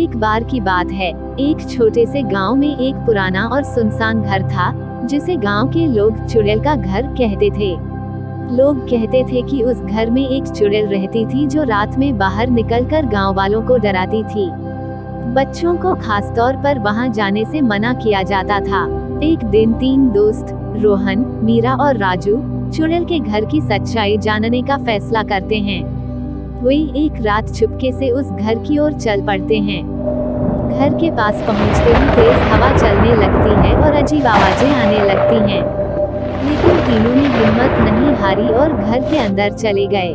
एक बार की बात है, एक छोटे से गांव में एक पुराना और सुनसान घर था, जिसे गांव के लोग चुड़ैल का घर कहते थे। लोग कहते थे कि उस घर में एक चुड़ैल रहती थी जो रात में बाहर निकलकर गांव वालों को डराती थी। बच्चों को खास तौर पर वहां जाने से मना किया जाता था। एक दिन 3 दोस्त रोहन, मीरा और राजू चुड़ैल के घर की सच्चाई जानने का फैसला करते हैं। वे एक रात चुपके से उस घर की ओर चल पड़ते हैं। घर के पास पहुंचते ही तेज हवा चलने लगती है और अजीब आवाजें आने लगती हैं। लेकिन तीनों ने हिम्मत नहीं हारी और घर के अंदर चले गए।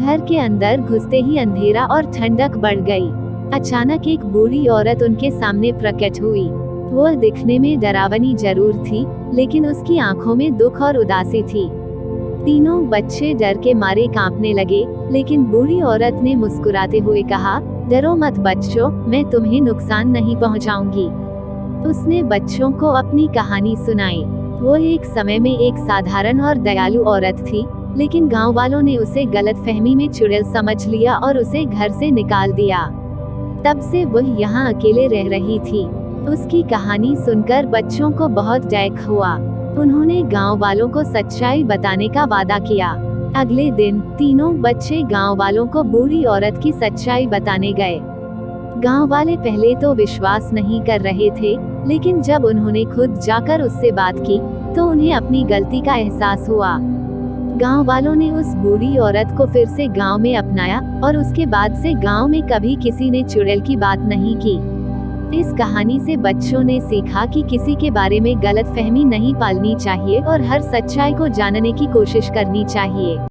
घर के अंदर घुसते ही अंधेरा और ठंडक बढ़ गई। अचानक एक बूढ़ी औरत उनके सामने प्रकट हुई। वो दिखने में डरावनी जरूर थी, लेकिन उसकी आंखों में दुख और उदासी थी। तीनों बच्चे डर के मारे कांपने लगे, लेकिन बूढ़ी औरत ने मुस्कुराते हुए कहा, डरो मत बच्चों, मैं तुम्हें नुकसान नहीं पहुंचाऊंगी। उसने बच्चों को अपनी कहानी सुनाई। वो एक समय में एक साधारण और दयालु औरत थी, लेकिन गांव वालों ने उसे गलतफहमी में चुड़ैल समझ लिया और उसे घर से निकाल दिया। तब से वह यहाँ अकेले रह रही थी। उसकी कहानी सुनकर बच्चों को बहुत डर हुआ। उन्होंने गांव वालों को सच्चाई बताने का वादा किया। अगले दिन तीनों बच्चे गांव वालों को बूढ़ी औरत की सच्चाई बताने गए। गांव वाले पहले तो विश्वास नहीं कर रहे थे, लेकिन जब उन्होंने खुद जाकर उससे बात की, तो उन्हें अपनी गलती का एहसास हुआ। गांव वालों ने उस बूढ़ी औरत को फिर से गांव में अपनाया और उसके बाद से गांव में कभी किसी ने चुड़ैल की बात नहीं की। इस कहानी से बच्चों ने सीखा कि किसी के बारे में गलतफहमी नहीं पालनी चाहिए और हर सच्चाई को जानने की कोशिश करनी चाहिए।